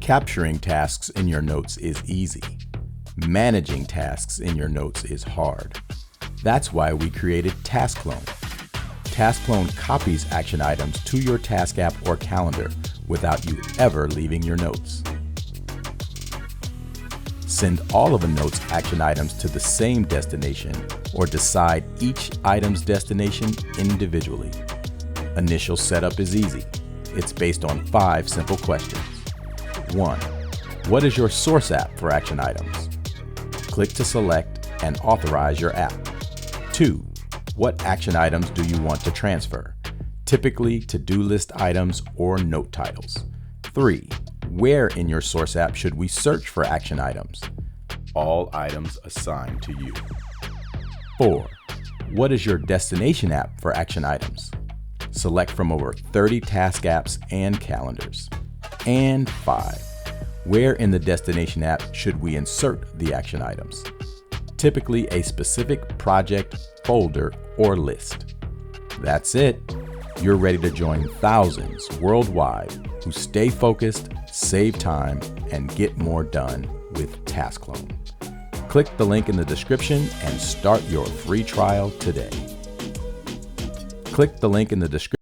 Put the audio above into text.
Capturing tasks in your notes is easy. Managing tasks in your notes is hard. That's why we created TaskClone. TaskClone copies action items to your task app or calendar without you ever leaving your notes. Send all of a note's action items to the same destination or decide each item's destination individually. Initial setup is easy. It's based on 5 simple questions. 1. What is your source app for action items? Click to select and authorize your app. 2. What action items do you want to transfer? Typically to-do list items or note titles. 3. Where in your source app should we search for action items? All items assigned to you. 4. What is your destination app for action items? Select from over 30 task apps and calendars. And 5. Where in the destination app should we insert the action items? Typically a specific project, folder, or list. That's it. You're ready to join thousands worldwide who stay focused, save time, and get more done with TaskClone. Click the link in the description and start your free trial today. Click the link in the description.